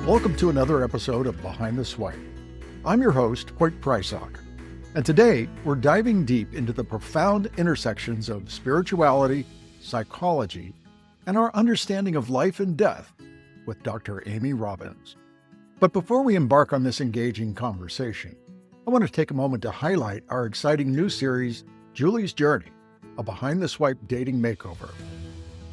Welcome to another episode of Behind the Swipe. I'm your host, Hoyt Prysock, and today we're diving deep into the profound intersections of spirituality, psychology, and our understanding of life and death with Dr. Amy Robbins. But before we embark on this engaging conversation, I want to take a moment to highlight our exciting new series, Julie's Journey, a Behind the Swipe dating makeover.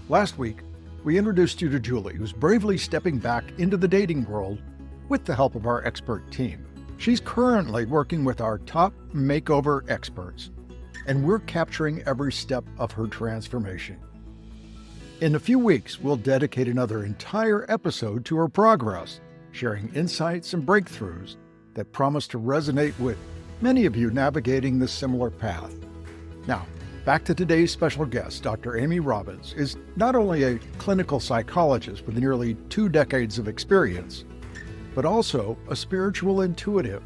Last week, we introduced you to Julie, who's bravely stepping back into the dating world with the help of our expert team. She's currently working with our top makeover experts, and we're capturing every step of her transformation. In a few weeks, we'll dedicate another entire episode to her progress, sharing insights and breakthroughs that promise to resonate with many of you navigating this similar path. Now, back to today's special guest. Dr. Amy Robbins is not only a clinical psychologist with nearly 2 decades of experience, but also a spiritual intuitive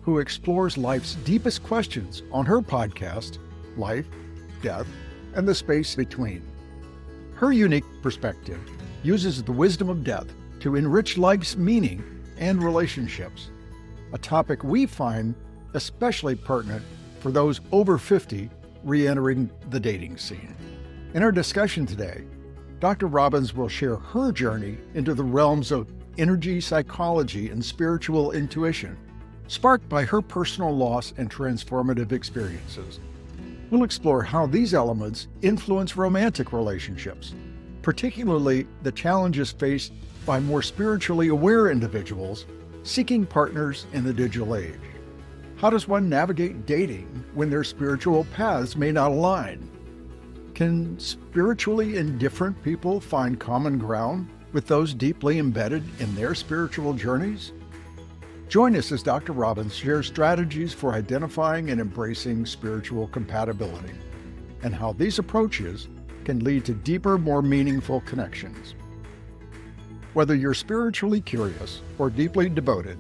who explores life's deepest questions on her podcast, Life, Death, and the Space Between. Her unique perspective uses the wisdom of death to enrich life's meaning and relationships, a topic we find especially pertinent for those over 50 re-entering the dating scene. In our discussion today, Dr. Robbins will share her journey into the realms of energy psychology and spiritual intuition, sparked by her personal loss and transformative experiences. We'll explore how these elements influence romantic relationships, particularly the challenges faced by more spiritually aware individuals seeking partners in the digital age. How does one navigate dating when their spiritual paths may not align? Can spiritually indifferent people find common ground with those deeply embedded in their spiritual journeys? Join us as Dr. Robbins shares strategies for identifying and embracing spiritual compatibility, and how these approaches can lead to deeper, more meaningful connections. Whether you're spiritually curious or deeply devoted,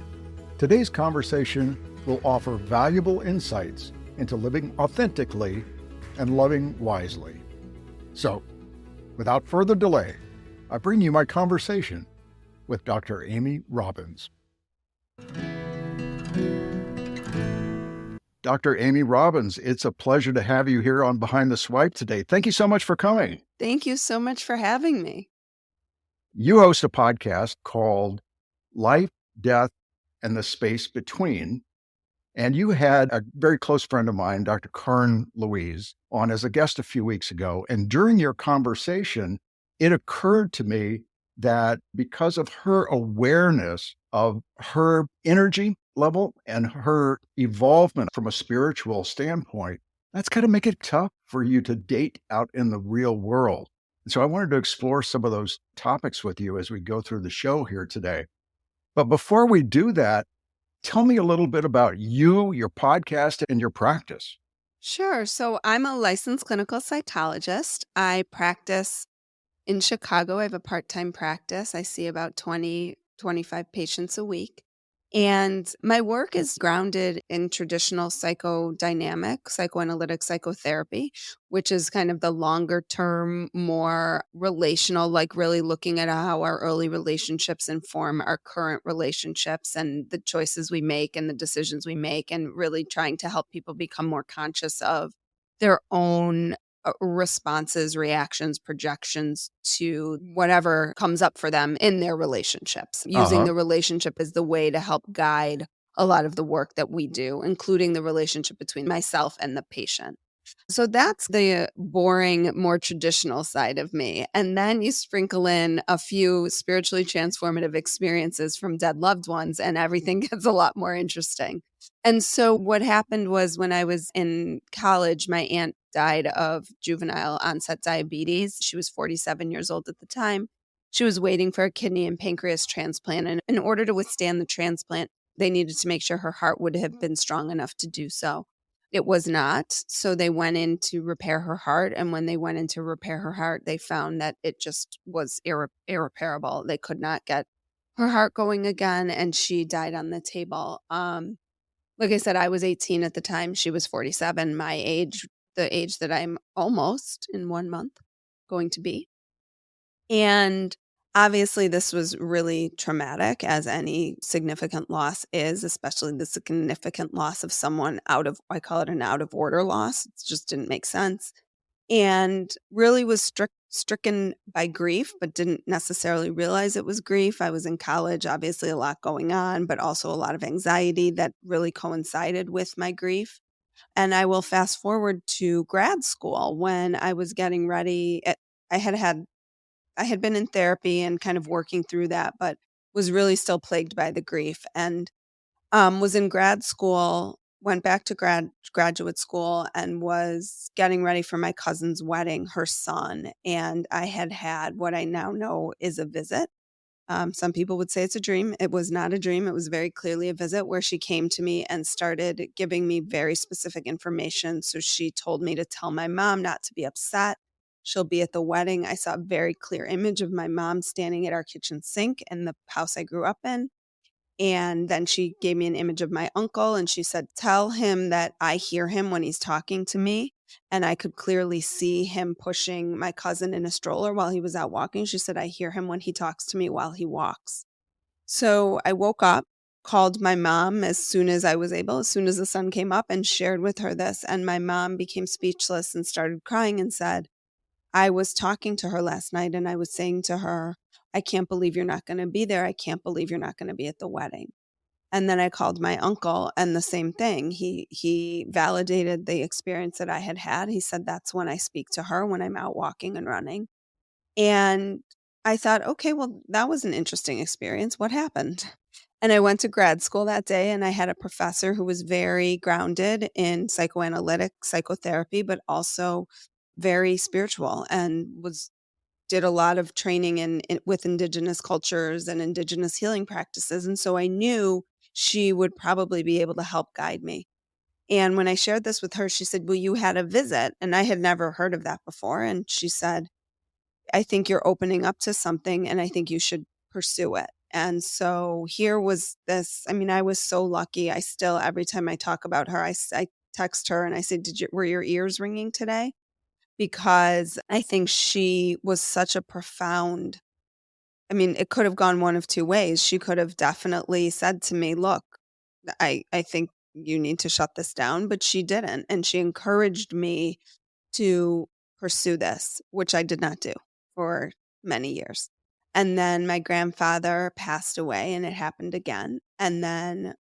today's conversation will offer valuable insights into living authentically and loving wisely. So, without further delay, I bring you my conversation with Dr. Amy Robbins. Dr. Amy Robbins, it's a pleasure to have you here on Behind the Swipe today. Thank you so much for coming. Thank you so much for having me. You host a podcast called Life, Death, and the Space Between. And you had a very close friend of mine, Dr. Karen Louise, on as a guest a few weeks ago. And during your conversation, it occurred to me that because of her awareness of her energy level and her evolvement from a spiritual standpoint, that's going to make it tough for you to date out in the real world. And so I wanted to explore some of those topics with you as we go through the show here today. But before we do that, tell me a little bit about you, your podcast, and your practice. Sure. So I'm a licensed clinical psychologist. I practice in Chicago. I have a part-time practice. I see about 25 patients a week. And my work is grounded in traditional psychoanalytic psychotherapy, which is kind of the longer term, more relational, like really looking at how our early relationships inform our current relationships and the choices we make and the decisions we make, and really trying to help people become more conscious of their own responses, reactions, projections to whatever comes up for them in their relationships. Using the relationship as the way to help guide a lot of the work that we do, including the relationship between myself and the patient. So that's the boring, more traditional side of me. And then you sprinkle in a few spiritually transformative experiences from dead loved ones, and everything gets a lot more interesting. And so what happened was, when I was in college, my aunt died of juvenile onset diabetes. She was 47 years old at the time. She was waiting for a kidney and pancreas transplant. And in order to withstand the transplant, they needed to make sure her heart would have been strong enough to do so. It was not. So they went in to repair her heart. And when they went in to repair her heart, they found that it just was irreparable. They could not get her heart going again, and she died on the table. Like I said, I was 18 at the time. She was 47, my age, the age that I'm almost in 1 month going to be. And Obviously, this was really traumatic, as any significant loss is, especially the significant loss of someone I call it an out of order loss. It just didn't make sense. And really was stricken by grief, but didn't necessarily realize it was grief. I was in college, obviously a lot going on, but also a lot of anxiety that really coincided with my grief. And I will fast forward to grad school when I was getting ready. I had had I had been in therapy and kind of working through that, but was really still plagued by the grief, and was in grad school, went back to graduate school, and was getting ready for my cousin's wedding, her son, and I had had what I now know is a visit. Some people would say it's a dream. It was not a dream. It was very clearly a visit where she came to me and started giving me very specific information. So she told me to tell my mom not to be upset. She'll be at the wedding. I saw a very clear image of my mom standing at our kitchen sink in the house I grew up in. And then she gave me an image of my uncle and she said, "Tell him that I hear him when he's talking to me." And I could clearly see him pushing my cousin in a stroller while he was out walking. She said, "I hear him when he talks to me while he walks." So I woke up, called my mom as soon as I was able, as soon as the sun came up, and shared with her this. And my mom became speechless and started crying and said, "I was talking to her last night and I was saying to her, 'I can't believe you're not going to be there. I can't believe you're not going to be at the wedding.'" And then I called my uncle and the same thing. He validated the experience that I had had. He said, "That's when I speak to her, when I'm out walking and running." And I thought, "Okay, well, that was an interesting experience. What happened?" And I went to grad school that day and I had a professor who was very grounded in psychoanalytic psychotherapy, but also very spiritual and was did a lot of training with indigenous cultures and indigenous healing practices, and so I knew she would probably be able to help guide me. And when I shared this with her, she said, "Well, you had a visit," and I had never heard of that before, and she said, "I think you're opening up to something, and I think you should pursue it." And so here was this. I mean, I was so lucky. I still every time I talk about her, I text her and I say, Were your ears ringing today?" Because I think she was such a profound. I mean, it could have gone one of 2 ways. She could have definitely said to me, "Look, I think you need to shut this down," but she didn't, and she encouraged me to pursue this, which I did not do for many years. And then my grandfather passed away, and it happened again, and then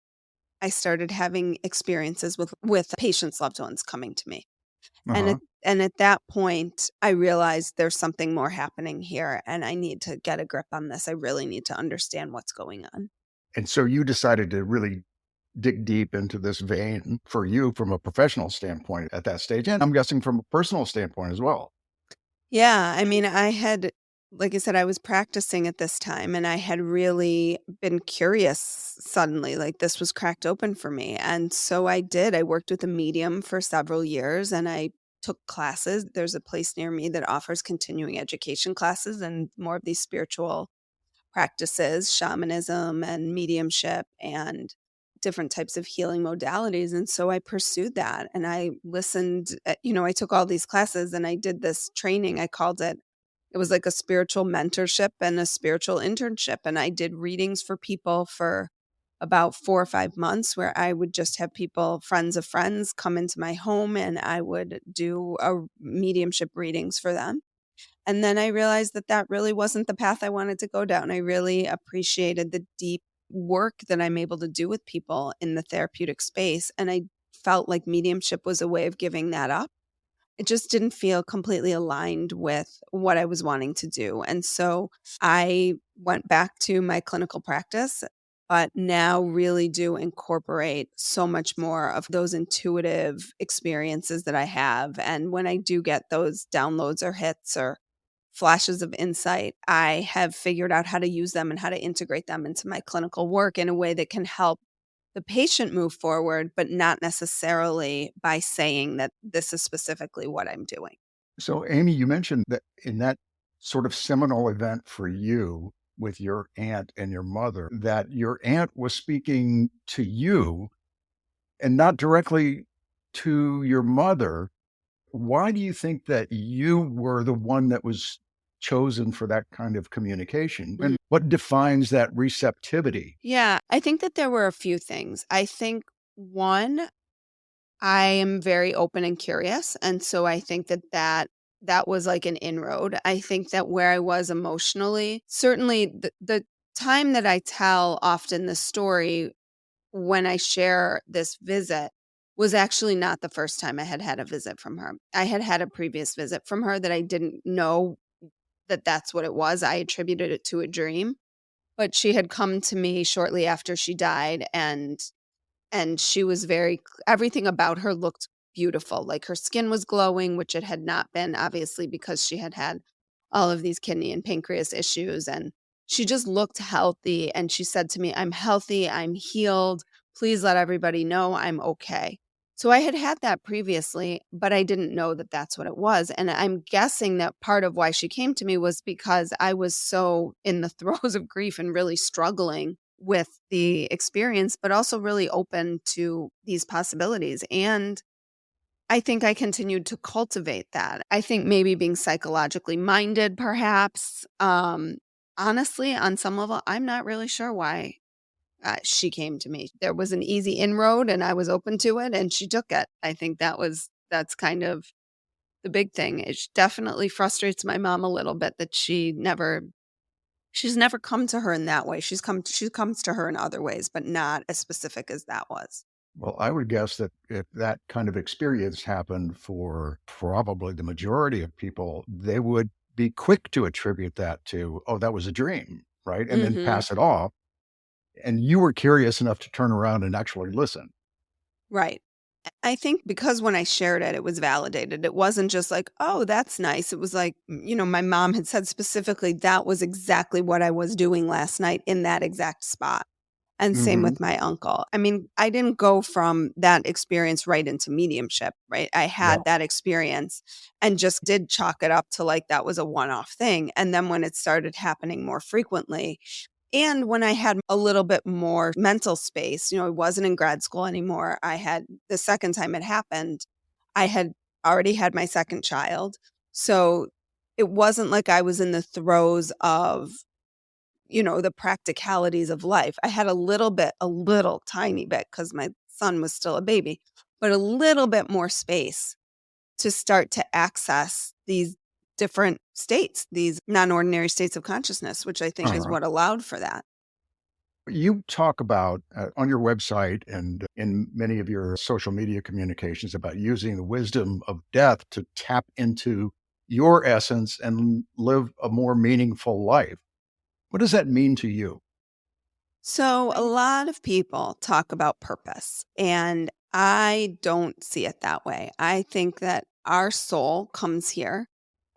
I started having experiences with patients' loved ones coming to me. And Uh-huh. at that point, I realized there's something more happening here, and I need to get a grip on this. I really need to understand what's going on. And so you decided to really dig deep into this vein for you from a professional standpoint at that stage. And I'm guessing from a personal standpoint as well. Yeah, I mean, like I said, I was practicing at this time, and I had really been curious suddenly, like this was cracked open for me. And so I did. I worked with a medium for several years and I took classes. There's a place near me that offers continuing education classes and more of these spiritual practices, shamanism and mediumship and different types of healing modalities. And so I pursued that and I listened, I took all these classes and I did this training. It was like a spiritual mentorship and a spiritual internship. And I did readings for people for about 4 or 5 months where I would just have people, friends of friends, come into my home and I would do a mediumship readings for them. And then I realized that that really wasn't the path I wanted to go down. I really appreciated the deep work that I'm able to do with people in the therapeutic space. And I felt like mediumship was a way of giving that up. It just didn't feel completely aligned with what I was wanting to do. And so I went back to my clinical practice, but now really do incorporate so much more of those intuitive experiences that I have. And when I do get those downloads or hits or flashes of insight, I have figured out how to use them and how to integrate them into my clinical work in a way that can help the patient move forward, but not necessarily by saying that this is specifically what I'm doing. So, Amy, you mentioned that in that sort of seminal event for you with your aunt and your mother, that your aunt was speaking to you and not directly to your mother. Why do you think that you were the one that was chosen for that kind of communication? And what defines that receptivity? Yeah, I think that there were a few things. I think one, I am very open and curious, and so I think that was like an inroad. I think that where I was emotionally, certainly the time that I tell often the story when I share this visit was actually not the first time I had had a visit from her. I had had a previous visit from her that I didn't know that that's what it was. I attributed it to a dream, but she had come to me shortly after she died, and she was everything about her looked beautiful. Like, her skin was glowing, which it had not been, obviously, because she had had all of these kidney and pancreas issues, and she just looked healthy, and she said to me, "I'm healthy, I'm healed. Please let everybody know I'm okay." So I had had that previously, but I didn't know that that's what it was, and I'm guessing that part of why she came to me was because I was so in the throes of grief and really struggling with the experience, but also really open to these possibilities. And I think I continued to cultivate that. I think maybe being psychologically minded, perhaps. Honestly, on some level, I'm not really sure why she came to me. There was an easy inroad, and I was open to it, and she took it. I think that's kind of the big thing. It definitely frustrates my mom a little bit that she's never come to her in that way. She comes to her in other ways, but not as specific as that was. Well, I would guess that if that kind of experience happened for probably the majority of people, they would be quick to attribute that to, oh, that was a dream, right? And then Mhm. pass it off. And you were curious enough to turn around and actually listen. Right. I think because when I shared it, it was validated. It wasn't just like, "Oh, that's nice." It was like, my mom had said specifically that was exactly what I was doing last night in that exact spot. And same Hmm. with my uncle. I mean, I didn't go from that experience right into mediumship, right? I had No. that experience and just did chalk it up to like that was a one-off thing. And then when it started happening more frequently, and when I had a little bit more mental space, I wasn't in grad school anymore. I had the second time it happened, I had already had my second child. So it wasn't like I was in the throes of the practicalities of life. I had a little tiny bit because my son was still a baby, but a little bit more space to start to access these different states, these non-ordinary states of consciousness, which I think is Uh-huh. what allowed for that. You talk about on your website and in many of your social media communications about using the wisdom of death to tap into your essence and live a more meaningful life. What does that mean to you? So, a lot of people talk about purpose, and I don't see it that way. I think that our soul comes here.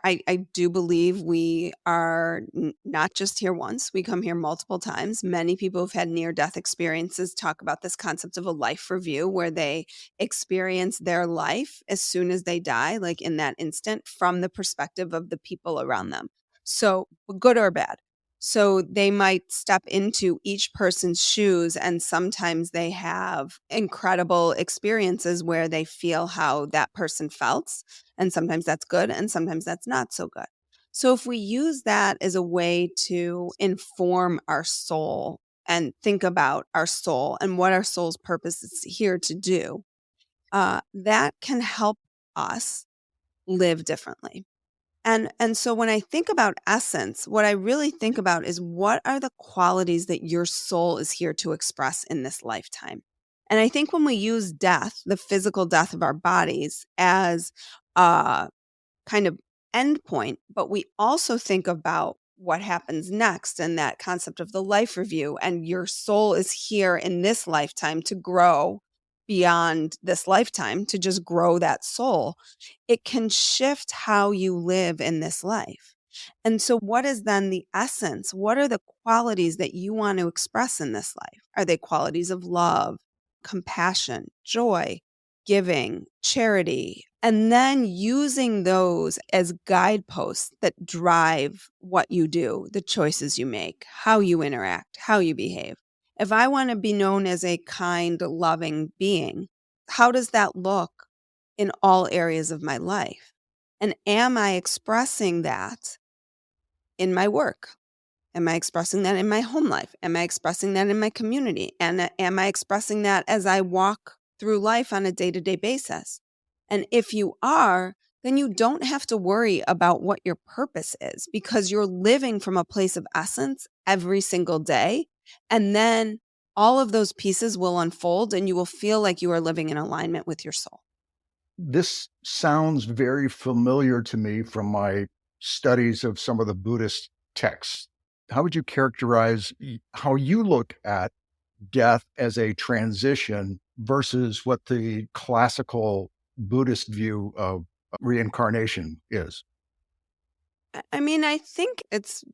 I do believe we are not just here once, we come here multiple times. Many people who've had near death experiences talk about this concept of a life review where they experience their life as soon as they die, like in that instant, from the perspective of the people around them. So, good or bad. So they might step into each person's shoes, and sometimes they have incredible experiences where they feel how that person felt. And sometimes that's good, and sometimes that's not so good. So if we use that as a way to inform our soul and think about our soul and what our soul's purpose is here to do, that can help us live differently. And so when I think about essence, what I really think about is what are the qualities that your soul is here to express in this lifetime? And I think when we use death, the physical death of our bodies, as a kind of endpoint, but we also think about what happens next and that concept of the life review. And your soul is here in this lifetime to grow beyond this lifetime, to just grow that soul. It can shift how you live in this life. And so, what is then the essence? What are the qualities that you want to express in this life? Are they qualities of love, compassion, joy, giving, charity, and then using those as guideposts that drive what you do, the choices you make, how you interact, how you behave. If I want to be known as a kind, loving being, how does that look in all areas of my life? And am I expressing that in my work? Am I expressing that in my home life? Am I expressing that in my community? And am I expressing that as I walk through life on a day-to-day basis? And if you are, then you don't have to worry about what your purpose is because you're living from a place of essence every single day. And then all of those pieces will unfold and you will feel like you are living in alignment with your soul. This sounds very familiar to me from my studies of some of the Buddhist texts. How would you characterize how you look at death as a transition versus what the classical Buddhist view of reincarnation is? I mean, I think it's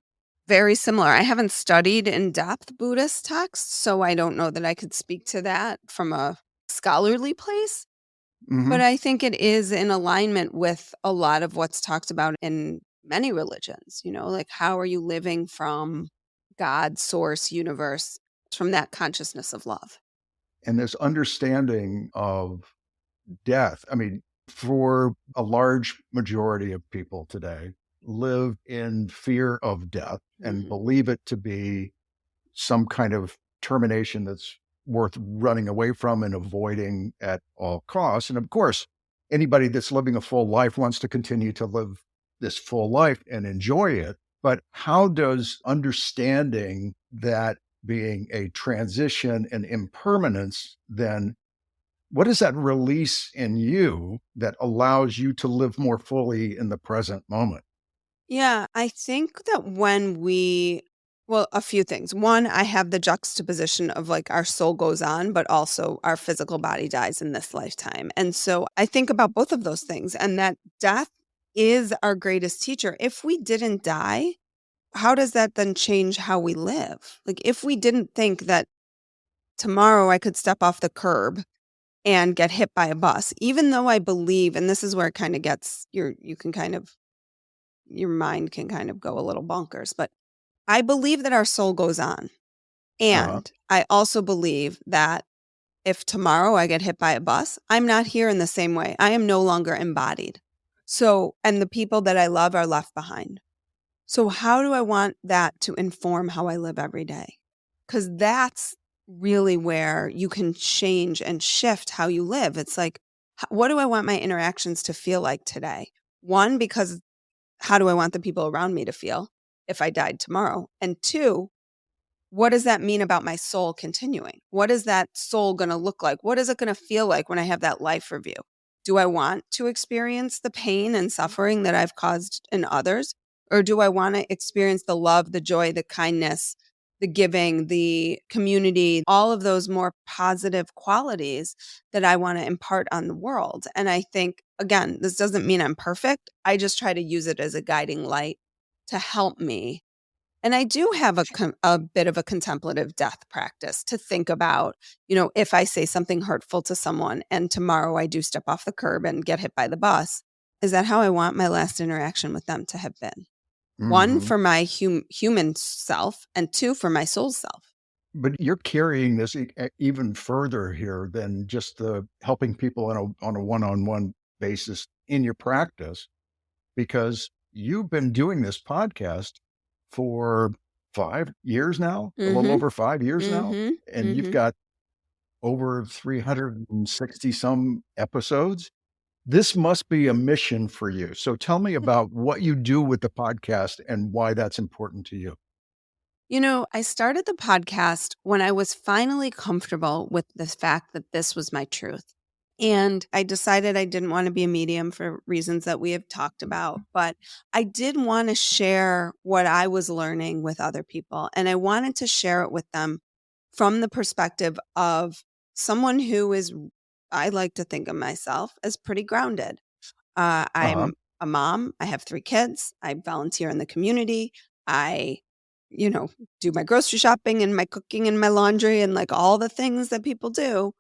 very similar. I haven't studied in depth Buddhist texts, so I don't know that I could speak to that from a scholarly place. But Hmm. I think it is in alignment with a lot of what's talked about in many religions, like how are you living from God, source, universe, from that consciousness of love? And this understanding of death, I mean, for a large majority of people today, live in fear of death and Mhm. believe it to be some kind of termination that's worth running away from and avoiding at all costs. And of course, anybody that's living a full life wants to continue to live this full life and enjoy it. But how does understanding that being a transition and impermanence, then what does that release in you that allows you to live more fully in the present moment? Yeah, I think that well, a few things. One, I have the juxtaposition of like our soul goes on, but also our physical body dies in this lifetime. And so I think about both of those things and that death is our greatest teacher. If we didn't die, how does that then change how we live? Like if we didn't think that tomorrow I could step off the curb and get hit by a bus, even though I believe, and this is where it kind of gets you can kind of your mind can kind of go a little bonkers, but I believe that our soul goes on. Uh-huh. And I also believe that if tomorrow I get hit by a bus, I'm not here in the same way. I am no longer embodied. So, and the people that I love are left behind. So, how do I want that to inform how I live every day? Because that's really where you can change and shift how you live. It's like, what do I want my interactions to feel like today? One, because how do I want the people around me to feel if I died tomorrow? And two, what does that mean about my soul continuing? What is that soul going to look like? What is it going to feel like when I have that life review? Do I want to experience the pain and suffering that I've caused in others? Or do I want to experience the love, the joy, the kindness, the giving, the community, all of those more positive qualities that I want to impart on the world? And I think, again, this doesn't mean I'm perfect. I just try to use it as a guiding light to help me, and I do have a bit of a contemplative death practice to think about, if I say something hurtful to someone and tomorrow I do step off the curb and get hit by the bus, is that how I want my last interaction with them to have been? One, Hmm. for my human self, and two, for my soul self. But you're carrying this even further here than just the helping people on a one-on-one basis in your practice, because you've been doing this podcast for 5 years now, a little Mhm. over 5 years now, Mhm. and you've Mhm. got over 360 some episodes. This must be a mission for you. So tell me about what you do with the podcast and why that's important to you. I started the podcast when I was finally comfortable with the fact that this was my truth. And I decided I didn't want to be a medium for reasons that we have talked about, but I did want to share what I was learning with other people. And I wanted to share it with them from the perspective of someone who is, I like to think of myself as pretty grounded. Uh-huh. I'm a mom. I have 3 kids. I volunteer in the community. I, you know, do my grocery shopping and my cooking and my laundry and like all the things that people do.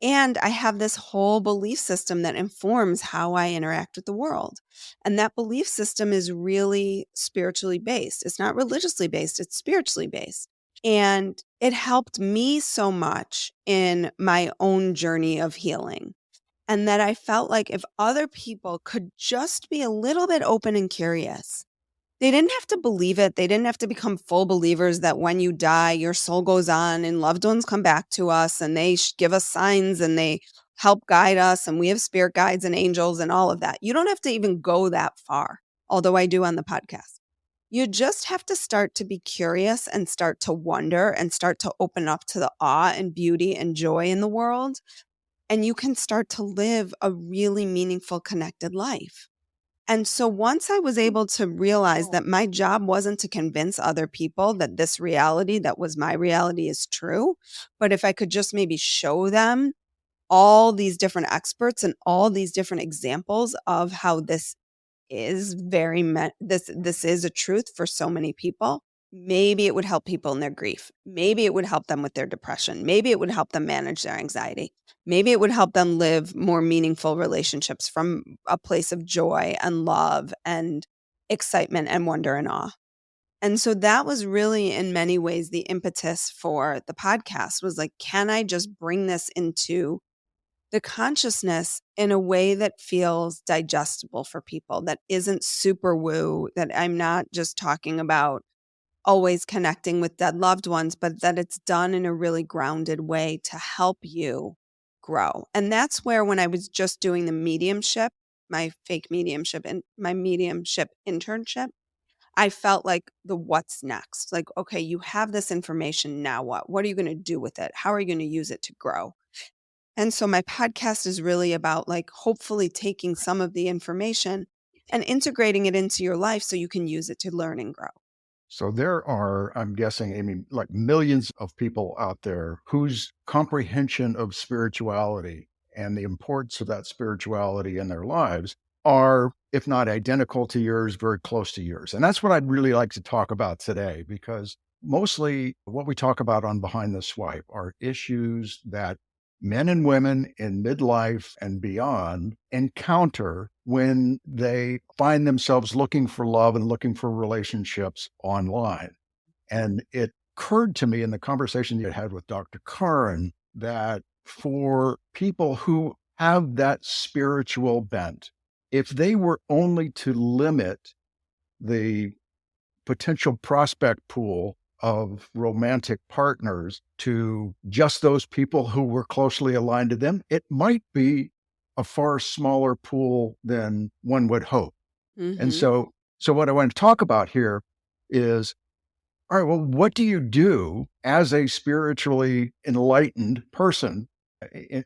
And I have this whole belief system that informs how I interact with the world. And that belief system is really spiritually based. It's not religiously based, it's spiritually based. And it helped me so much in my own journey of healing. And that I felt like if other people could just be a little bit open and curious, They didn't have to believe it. They didn't have to become full believers that when you die, your soul goes on and loved ones come back to us and they give us signs and they help guide us and we have spirit guides and angels and all of that. You don't have to even go that far, although I do on the podcast. You just have to start to be curious and start to wonder and start to open up to the awe and beauty and joy in the world. And you can start to live a really meaningful, connected life. And so once I was able to realize that my job wasn't to convince other people that this reality that was my reality is true, but if I could just maybe show them all these different experts and all these different examples of how this is this is a truth for so many people, maybe it would help people in their grief. Maybe it would help them with their depression. Maybe it would help them manage their anxiety. Maybe it would help them live more meaningful relationships from a place of joy and love and excitement and wonder and awe. And so that was really in many ways the impetus for the podcast was like, can I just bring this into the consciousness in a way that feels digestible for people, that isn't super woo, that I'm not just talking about always connecting with dead loved ones, but that it's done in a really grounded way to help you grow. And that's where, when I was just doing the mediumship, my fake mediumship and my mediumship internship, I felt like the what's next. Like, okay, you have this information. Now what? What are you going to do with it? How are you going to use it to grow? And so my podcast is really about like hopefully taking some of the information and integrating it into your life so you can use it to learn and grow. So there are, I'm guessing, Amy, like millions of people out there whose comprehension of spirituality and the importance of that spirituality in their lives are, if not identical to yours, very close to yours. And that's what I'd really like to talk about today, because mostly what we talk about on Behind the Swipe are issues that men and women in midlife and beyond encounter when they find themselves looking for love and looking for relationships online. And it occurred to me in the conversation you had with Dr. Curran that for people who have that spiritual bent, if they were only to limit the potential prospect pool of romantic partners to just those people who were closely aligned to them, it might be a far smaller pool than one would hope. And Hmm. so what I want to talk about here is, all right, well, what do you do as a spiritually enlightened person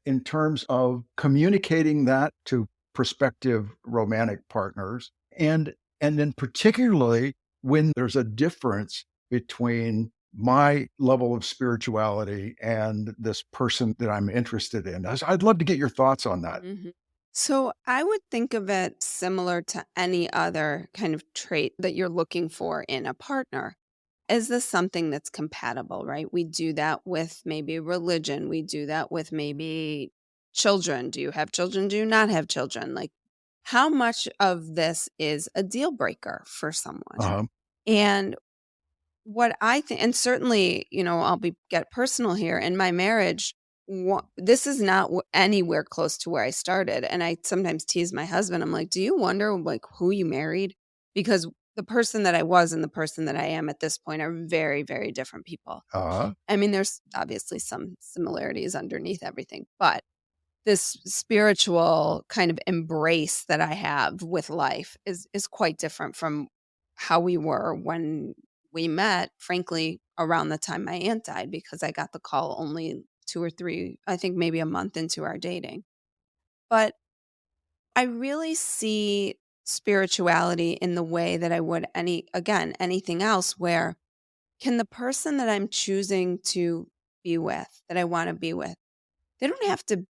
in terms of communicating that to prospective romantic partners? And then particularly when there's a difference between my level of spirituality and this person that I'm interested in. I'd love to get your thoughts on that. Hmm. So I would think of it similar to any other kind of trait that you're looking for in a partner. Is this something that's compatible, right? We do that with maybe religion. We do that with maybe children. Do you have children? Do you not have children? Like, how much of this is a deal breaker for someone? Uh-huh. And what I think, and certainly, I'll get personal here. In my marriage, this is not anywhere close to where I started. And I sometimes tease my husband. I'm like, "Do you wonder like who you married?" Because the person that I was and the person that I am at this point are very, very different people. Uh-huh. I mean, there's obviously some similarities underneath everything, but this spiritual kind of embrace that I have with life is quite different from how we were when we met, frankly, around the time my aunt died, because I got the call only 2 or 3, I think maybe a month into our dating. But I really see spirituality in the way that I would anything else, where can the person that I'm choosing to be with, that I want to be with, they don't have to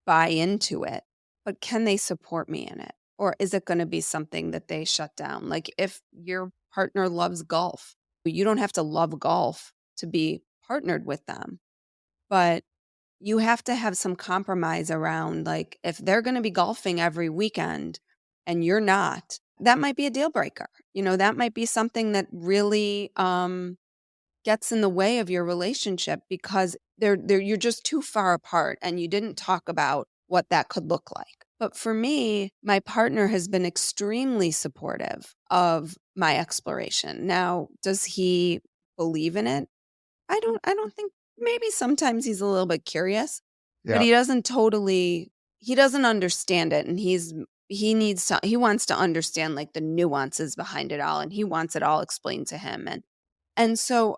buy into it, but can they support me in it? Or is it going to be something that they shut down? Like if your partner loves golf, you don't have to love golf to be partnered with them, but you have to have some compromise around, like, if they're going to be golfing every weekend and you're not, that might be a deal breaker. That might be something that really gets in the way of your relationship, because you're just too far apart and you didn't talk about what that could look like. But for me, my partner has been extremely supportive of my exploration. Now, does he believe in it? I don't think, maybe sometimes he's a little bit curious, but Yeah. he doesn't understand it, and he wants to understand like the nuances behind it all, and he wants it all explained to him. And so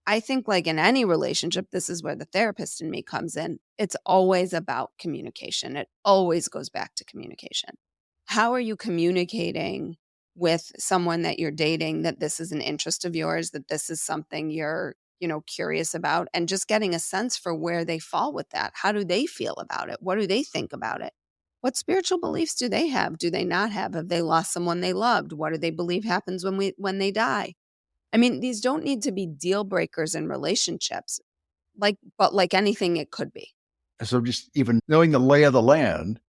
I think, like in any relationship, this is where the therapist in me comes in. It's always about communication. It always goes back to communication. How are you communicating with someone that you're dating that this is an interest of yours, that this is something you're, curious about, and just getting a sense for where they fall with that? How do they feel about it? What do they think about it? What spiritual beliefs do they have? Do they not have? Have they lost someone they loved? What do they believe happens when they die? I mean, these don't need to be deal breakers in relationships, but like anything, it could be. So just even knowing the lay of the land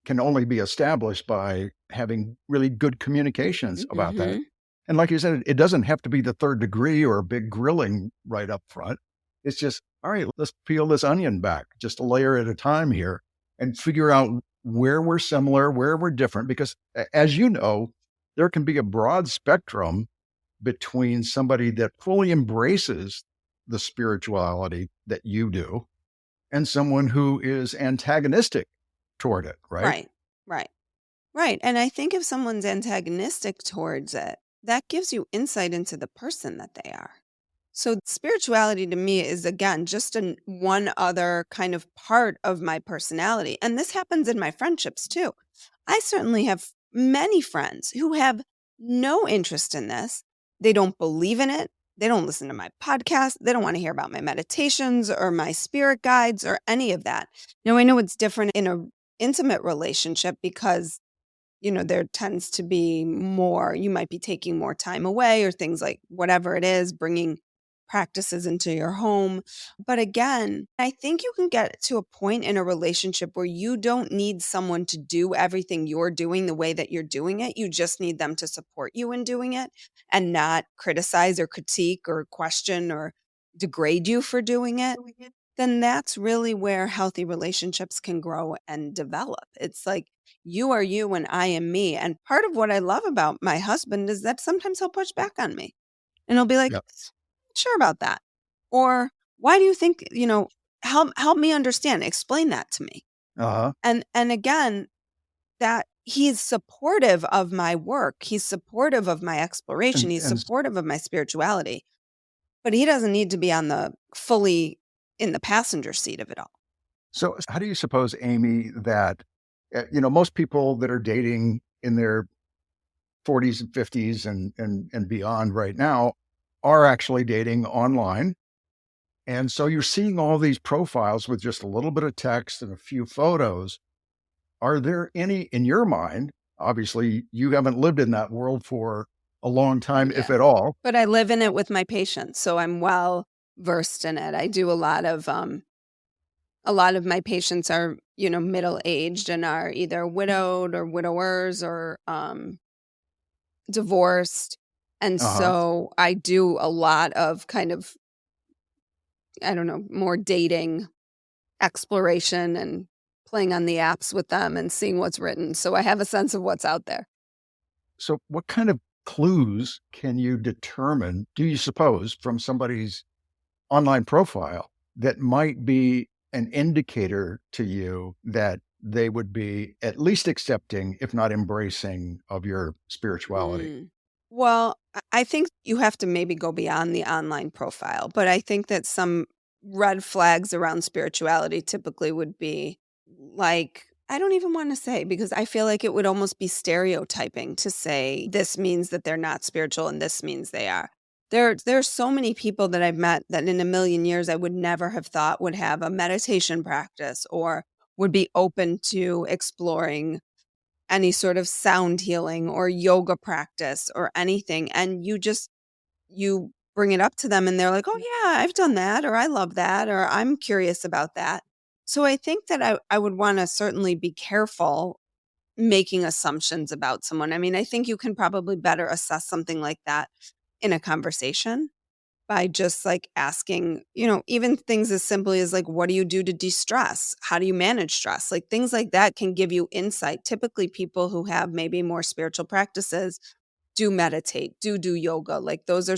can only be established by having really good communications about that. Mhm. And like you said, it doesn't have to be the third degree or a big grilling right up front. It's just, all right, let's peel this onion back just a layer at a time here and figure out where we're similar, where we're different. Because as you know, there can be a broad spectrum between somebody that fully embraces the spirituality that you do and someone who is antagonistic toward it, right? Right. Right. Right. And I think if someone's antagonistic towards it, that gives you insight into the person that they are. So spirituality to me is, again, just one other kind of part of my personality. And this happens in my friendships too. I certainly have many friends who have no interest in this. They don't believe in it. They don't listen to my podcast. They don't want to hear about my meditations or my spirit guides or any of that. Now, I know it's different in a intimate relationship because there tends to be more, you might be taking more time away or things like whatever it is, bringing practices into your home. But again, I think you can get to a point in a relationship where you don't need someone to do everything you're doing the way that you're doing it. You just need them to support you in doing it and not criticize or critique or question or degrade you for doing it. Then that's really where healthy relationships can grow and develop. It's like you are you and I am me. And part of what I love about my husband is that sometimes he'll push back on me and he'll be like, Yeah. sure about that. Or why do you think, help me understand, explain that to me. Uh-huh. And again, that he's supportive of my work. He's supportive of my exploration. He's And supportive of my spirituality, but he doesn't need to be fully in the passenger seat of it all. so how do you suppose, Amy, that, most people that are dating in their 40s and 50s and beyond right now are actually dating online. And so you're seeing all these profiles with just a little bit of text and a few photos. Are there any in your mind? Obviously, you haven't lived in that world for a long time, if Yeah. at all. But I live in it with my patients, so I'm well versed in it. I do a lot of my patients are, middle-aged and are either widowed or widowers or divorced. And Uh-huh. so I do a lot of kind of, I don't know, more dating exploration and playing on the apps with them and seeing what's written. So I have a sense of what's out there. So what kind of clues can you determine, do you suppose, from somebody's online profile that might be an indicator to you that they would be at least accepting, if not embracing, of your spirituality? Mm. Well, I think you have to maybe go beyond the online profile, but I think that some red flags around spirituality typically would be like, I don't even want to say because I feel like it would almost be stereotyping to say this means that they're not spiritual and this means they are. There's so many people that I've met that in a million years I would never have thought would have a meditation practice or would be open to exploring any sort of sound healing or yoga practice or anything, and you bring it up to them and they're like, "Oh yeah, I've done that," or "I love that," or "I'm curious about that." So I think that I would wanna certainly be careful making assumptions about someone. I mean, I think you can probably better assess something like that in a conversation. by just like asking, even things as simply as like, what do you do to de-stress? How do you manage stress? Like things like that can give you insight. Typically, people who have maybe more spiritual practices do meditate, do yoga. Like those are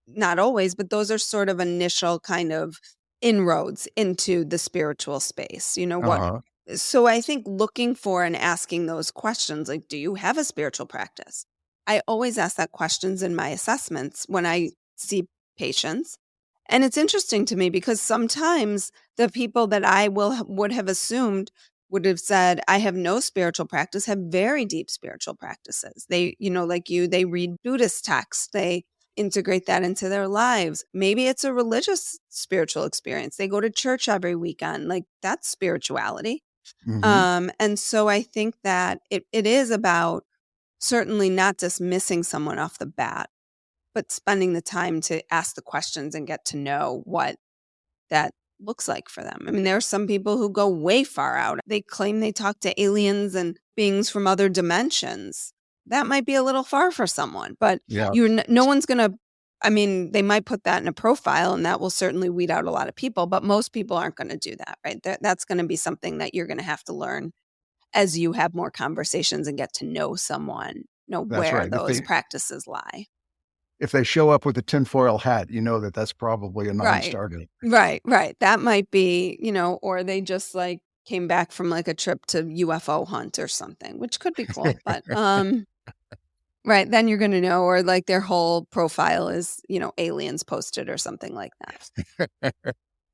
not always, but those are sort of initial kind of inroads into the spiritual space. What? Uh-huh. So I think looking for and asking those questions, like, do you have a spiritual practice? I always ask that questions in my assessments when I see patients. And it's interesting to me because sometimes the people that would have assumed would have said, I have no spiritual practice, have very deep spiritual practices. They, like you, they read Buddhist texts, they integrate that into their lives. Maybe it's a religious spiritual experience. They go to church every weekend. Like that's spirituality. Hmm. And so I think that it is about certainly not dismissing someone off the bat, but spending the time to ask the questions and get to know what that looks like for them. I mean, there are some people who go way far out. They claim they talk to aliens and beings from other dimensions. That might be a little far for someone, but Yeah, no one's going to, I mean, they might put that in a profile and that will certainly weed out a lot of people, but most people aren't going to do that, right? That's going to be something that you're going to have to learn as you have more conversations and get to know someone, know that's where right. If those they practices lie. if they show up with a tinfoil hat, you know that that's probably a Right. non-starter. Right. That might be, or they just like came back from like a trip to UFO hunt or something, which could be cool. But right, then you're gonna know, or like their whole profile is, aliens posted or something like that.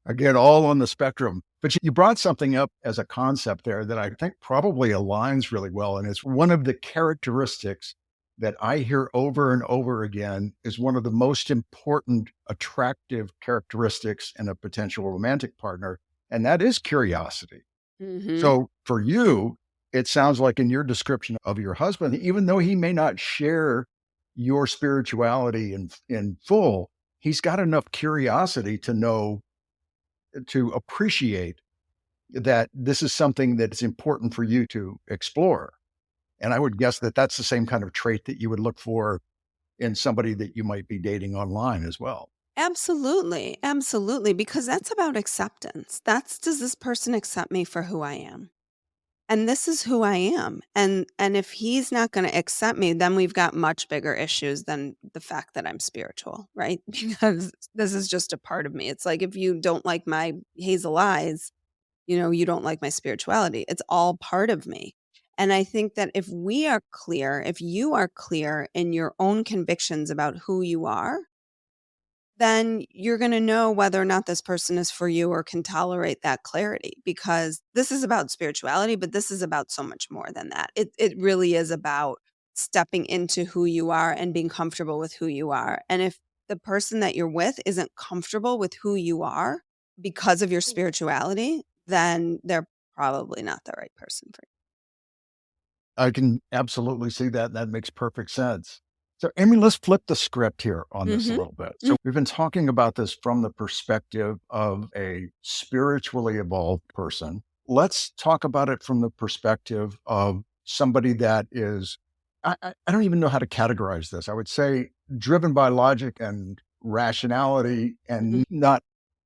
Again, all on the spectrum. But you brought something up as a concept there that I think probably aligns really well. And it's one of the characteristics that I hear over and over again is one of the most important attractive characteristics in a potential romantic partner. And that is curiosity. Mm-hmm. So for you, it sounds like in your description of your husband, even though he may not share your spirituality in full, he's got enough curiosity to know, to appreciate that this is something that's important for you to explore. And I would guess that that's the same kind of trait that you would look for in somebody that you might be dating online as well. Absolutely. Absolutely. Because that's about acceptance. Does this person accept me for who I am? And this is who I am. And if he's not going to accept me, then we've got much bigger issues than the fact that I'm spiritual, right? Because this is just a part of me. It's like if you don't like my hazel eyes, you don't like my spirituality. It's all part of me. And I think that if you are clear in your own convictions about who you are, then you're going to know whether or not this person is for you or can tolerate that clarity, because this is about spirituality, but this is about so much more than that. It really is about stepping into who you are and being comfortable with who you are. And if the person that you're with isn't comfortable with who you are because of your spirituality, then they're probably not the right person for I can absolutely see that. That makes perfect sense. So, Amy, let's flip the script here on you. this a little bit. So, we've been talking about this from the perspective of a spiritually evolved person. Let's talk about it from the perspective of somebody that is, I don't even know how to categorize this. I would say driven by logic and rationality Mhm. and not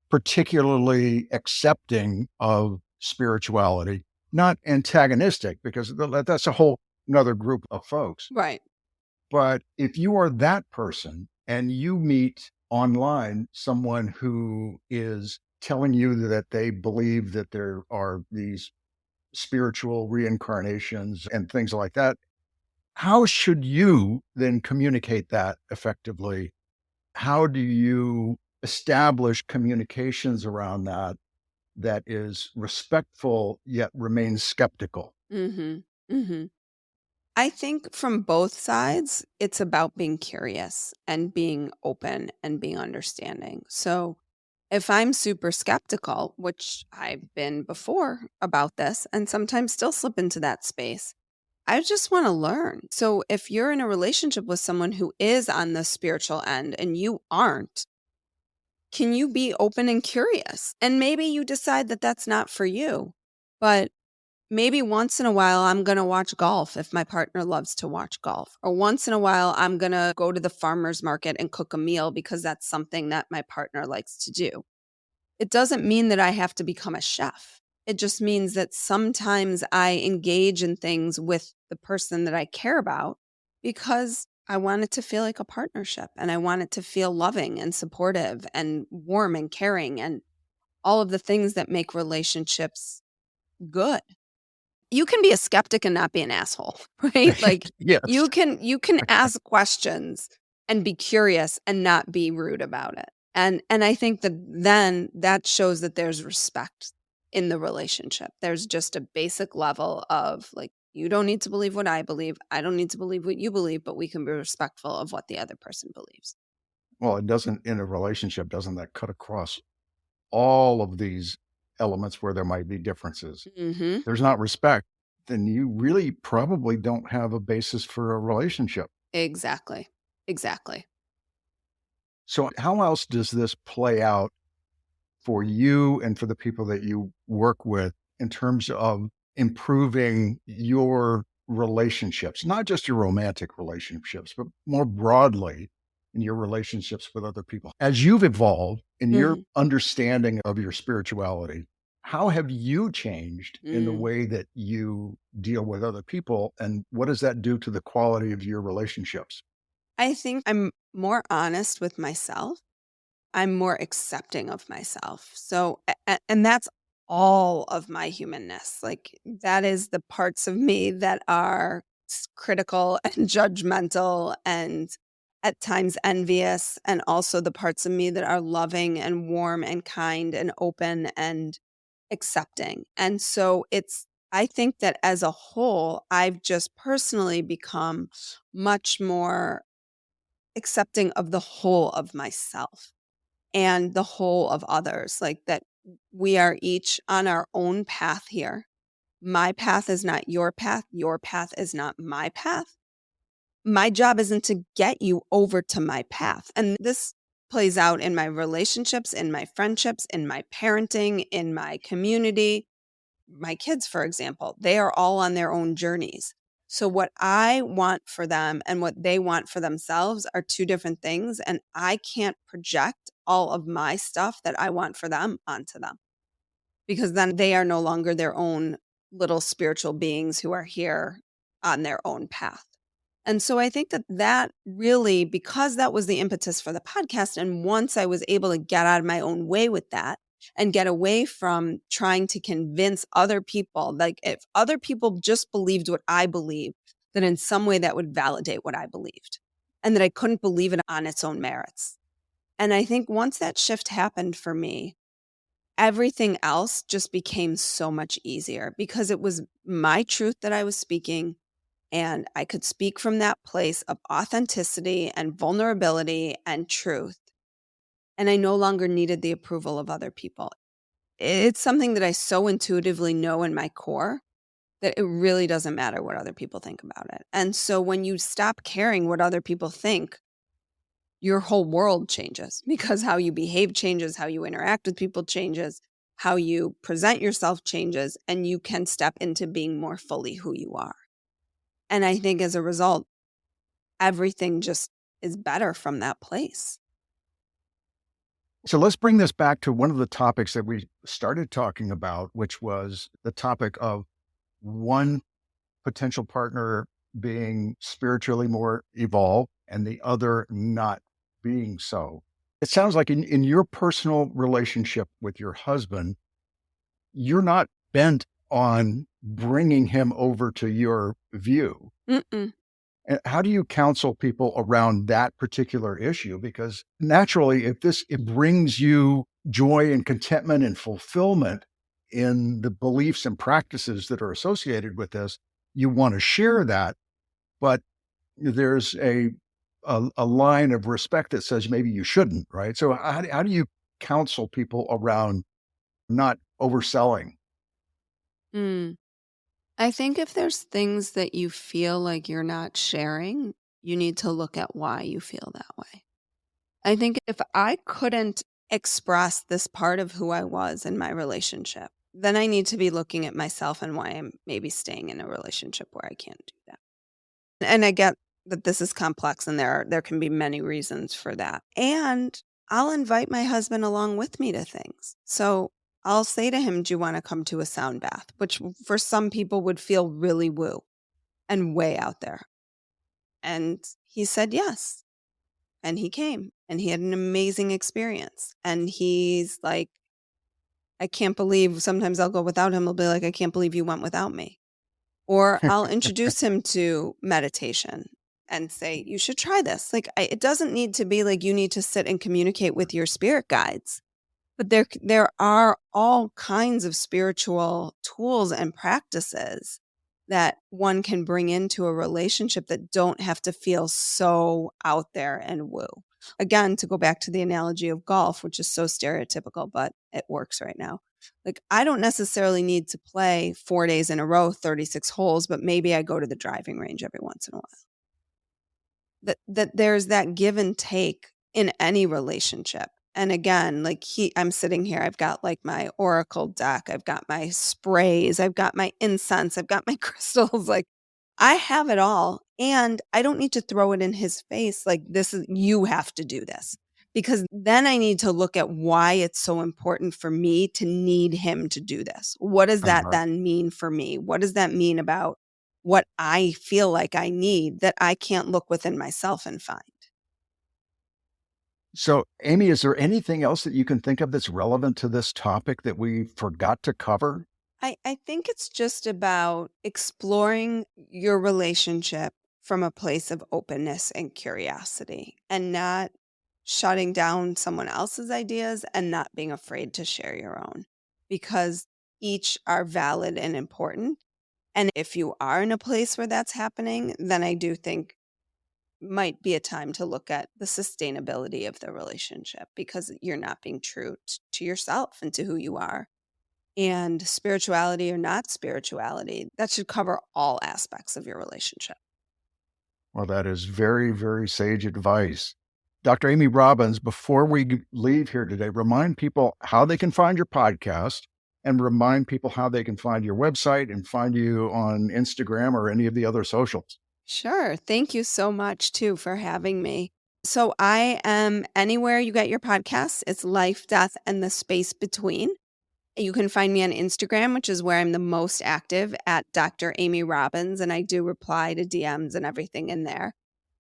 particularly accepting of spirituality, not antagonistic, because that's a whole another group of folks. Right. But if you are that person and you meet online someone who is telling you that they believe that there are these spiritual reincarnations and things like that, how should you then communicate that effectively? How do you establish communications around that is respectful yet remains skeptical? Mhm. Mhm. I think from both sides, it's about being curious and being open and being understanding. So if I'm super skeptical, which I've been before about this and sometimes still slip into that space, I just want to learn. So if you're in a relationship with someone who is on the spiritual end and you aren't, can you be open and curious? And maybe you decide that that's not for you, but maybe once in a while I'm going to watch golf if my partner loves to watch golf. Or once in a while I'm going to go to the farmer's market and cook a meal because that's something that my partner likes to do. It doesn't mean that I have to become a chef. It just means that sometimes I engage in things with the person that I care about because I want it to feel like a partnership and I want it to feel loving and supportive and warm and caring and all of the things that make relationships good. You can be a skeptic and not be an asshole, right? Like Yes. you can ask questions and be curious and not be rude about it. And I think that then that shows that there's respect in the relationship. There's just a basic level of like you don't need to believe what I believe. I don't need to believe what you believe, but we can be respectful of what the other person believes. Well, it doesn't in a relationship, doesn't that cut across all of these elements where there might be differences? Mhm. There's not respect, then you really probably don't have a basis for a relationship. Exactly. Exactly. So, how else does this play out for you and for the people that you work with in terms of improving your relationships, not just your romantic relationships, but more broadly in your relationships with other people? As you've evolved in your Mhm. understanding of your spirituality, how have you changed in the Mm. way that you deal with other people? And what does that do to the quality of your relationships? I think I'm more honest with myself. I'm more accepting of myself. So, and that's all of my humanness. Like, that is the parts of me that are critical and judgmental and at times envious, and also the parts of me that are loving and warm and kind and open and accepting. And so, I think that as a whole, I've just personally become much more accepting of the whole of myself and the whole of others, like that we are each on our own path here. My path is not your path is not my path. My job isn't to get you over to my path. And this plays out in my relationships, in my friendships, in my parenting, in my community. My kids, for example, they are all on their own journeys. So, what I want for them and what they want for themselves are two different things. And I can't project all of my stuff that I want for them onto them because then they are no longer their own little spiritual beings who are here on their own path. And so I think that that really, because that was the impetus for the podcast, and once I was able to get out of my own way with that and get away from trying to convince other people, like if other people just believed what I believe, then in some way that would validate what I believed and that I couldn't believe it on its own merits. And I think once that shift happened for me, everything else just became so much easier because it was my truth that I was speaking and I could speak from that place of authenticity and vulnerability and truth. And I no longer needed the approval of other people. It's something that I so intuitively know in my core that it really doesn't matter what other people think about it. And so when you stop caring what other people think, your whole world changes because how you behave changes, how you interact with people changes, how you present yourself changes, and you can step into being more fully who you are. And I think as a result, everything just is better from that place. So let's bring this back to one of the topics that we started talking about, which was the topic of one potential partner being spiritually more evolved and the other not being so. It sounds like in your personal relationship with your husband, you're not bent on bringing him over to your view. Mm-mm. And how do you counsel people around that particular issue? Because naturally, if it brings you joy and contentment and fulfillment in the beliefs and practices that are associated with this, you want to share that. But there's a line of respect that says maybe you shouldn't, right? So how do you counsel people around not overselling? Mm. I think if there's things that you feel like you're not sharing, you need to look at why you feel that way. I think if I couldn't express this part of who I was in my relationship, then I need to be looking at myself and why I'm maybe staying in a relationship where I can't do that. And I get that this is complex and there can be many reasons for that. And I'll invite my husband along with me to things. So I'll say to him, "Do you want to come to a sound bath?" Which for some people would feel really woo and way out there. And he said yes. And he came and he had an amazing experience. And he's like, "I can't believe," sometimes I'll go without him. He'll be like, "I can't believe you went without me." Or I'll introduce him to meditation and say, "You should try this." Like, it doesn't need to be like you need to sit and communicate with your spirit guides. But there are all kinds of spiritual tools and practices that one can bring into a relationship that don't have to feel so out there and woo. Again, to go back to the analogy of golf, which is so stereotypical, but it works right now. Like, I don't necessarily need to play 4 days in a row, 36 holes, but maybe I go to the driving range every once in a while. That there's that give and take in any relationship. And again, like I'm sitting here, I've got like my oracle deck, I've got my sprays, I've got my incense, I've got my crystals, like I have it all. And I don't need to throw it in his face like this is you have to do this. Because then I need to look at why it's so important for me to need him to do this. What does that Uh-huh. then mean for me? What does that mean about what I feel like I need that I can't look within myself and find? So, Amy, is there anything else that you can think of that's relevant to this topic that we forgot to cover? I think it's just about exploring your relationship from a place of openness and curiosity and not shutting down someone else's ideas and not being afraid to share your own because each are valid and important. And if you are in a place where that's happening, then I do think might be a time to look at the sustainability of the relationship because you're not being true to yourself and to who you are. And spirituality or not spirituality, that should cover all aspects of your relationship. Well, that is very, very sage advice. Dr. Amy Robbins, before we leave here today, remind people how they can find your podcast and remind people how they can find your website and find you on Instagram or any of the other socials. Sure. Thank you so much, too, for having me. So I am anywhere you get your podcasts. It's Life, Death, and the Space Between. You can find me on Instagram, which is where I'm the most active at Dr. Amy Robbins, and I do reply to DMs and everything in there.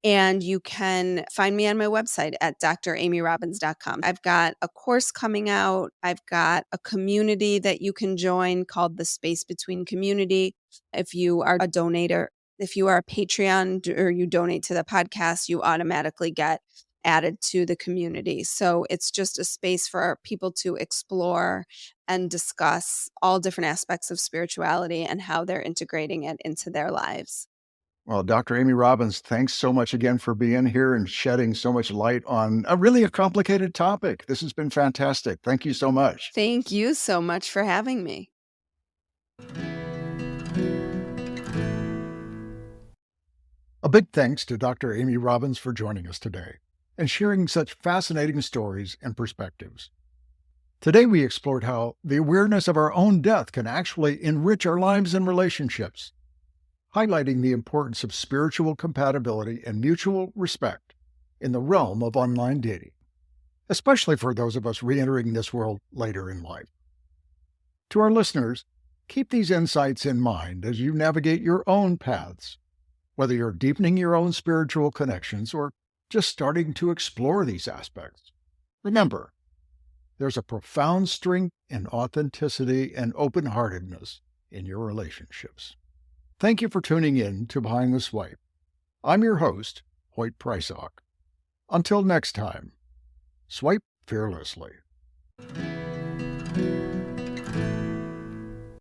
And you can find me on my website at dramyrobbins.com. I've got a course coming out. I've got a community that you can join called the Space Between Community. If you are a donator, if you are a Patreon or you donate to the podcast, you automatically get added to the community. So it's just a space for people to explore and discuss all different aspects of spirituality and how they're integrating it into their lives. Well, Dr. Amy Robbins, thanks so much again for being here and shedding so much light on a complicated topic. This has been fantastic. Thank you so much. Thank you so much for having me. A big thanks to Dr. Amy Robbins for joining us today and sharing such fascinating stories and perspectives. Today, we explored how the awareness of our own death can actually enrich our lives and relationships, highlighting the importance of spiritual compatibility and mutual respect in the realm of online dating, especially for those of us re-entering this world later in life. To our listeners, keep these insights in mind as you navigate your own paths, whether you're deepening your own spiritual connections or just starting to explore these aspects. Remember, there's a profound strength in authenticity and open-heartedness in your relationships. Thank you for tuning in to Behind the Swipe. I'm your host, Hoyt Prysock. Until next time, swipe fearlessly.